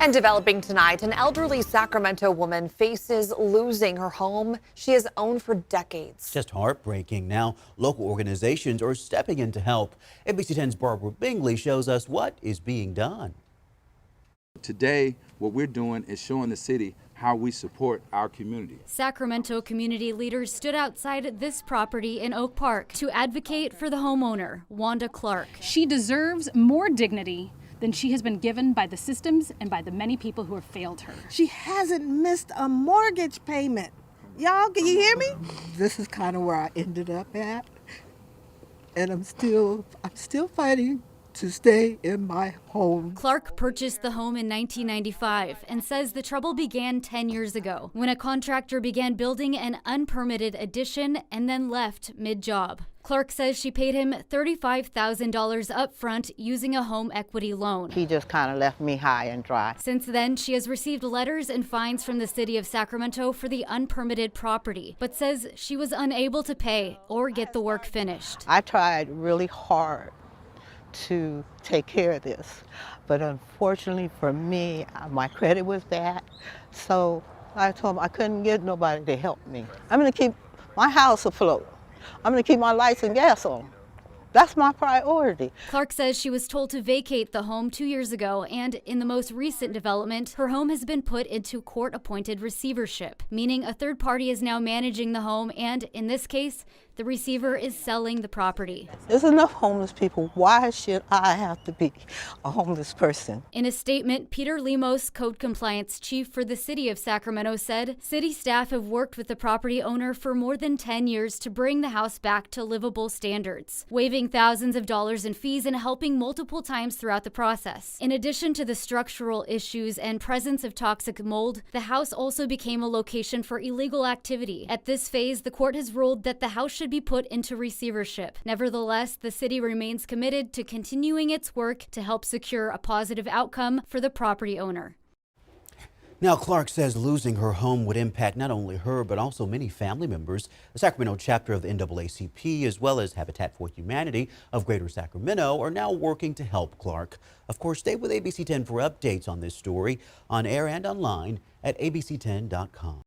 And developing tonight, an elderly Sacramento woman faces losing her home she has owned for decades. Just heartbreaking. Now, local organizations are stepping in to help. ABC 10's Barbara Bingley shows us what is being done. Today, what we're doing is showing the city how we support our community. Sacramento community leaders stood outside this property in Oak Park to advocate for the homeowner, Wanda Clark. She deserves more dignity than she has been given by the systems and by the many people who have failed her. She hasn't missed a mortgage payment. Y'all, can you hear me? This is kind of where I ended up at. And I'm still fighting to stay in my home. Clark purchased the home in 1995 and says the trouble began 10 years ago when a contractor began building an unpermitted addition and then left mid-job. Clark says she paid him $35,000 up front using a home equity loan. He just kind of left me high and dry. Since then, she has received letters and fines from the city of Sacramento for the unpermitted property, but says she was unable to pay or get the work finished. I tried really hard to take care of this, but unfortunately for me, my credit was bad, so I told him I couldn't get nobody to help me. I'm going to keep my house afloat. I'm going to keep my lights and gas on. That's my priority. Clark says she was told to vacate the home 2 years ago, and in the most recent development, her home has been put into court-appointed receivership, meaning a third party is now managing the home, and in this case, the receiver is selling the property. There's enough homeless people. Why should I have to be a homeless person? In a statement, Peter Lemos, code compliance chief for the city of Sacramento, said city staff have worked with the property owner for more than 10 years to bring the house back to livable standards, waiving thousands of dollars in fees and helping multiple times throughout the process. In addition to the structural issues and presence of toxic mold, the house also became a location for illegal activity. At this phase, the court has ruled that the house should be put into receivership. Nevertheless, the city remains committed to continuing its work to help secure a positive outcome for the property owner. Now, Clark says losing her home would impact not only her, but also many family members. The Sacramento chapter of the NAACP, as well as Habitat for Humanity of Greater Sacramento, are now working to help Clark. Of course, stay with ABC 10 for updates on this story on air and online at abc10.com.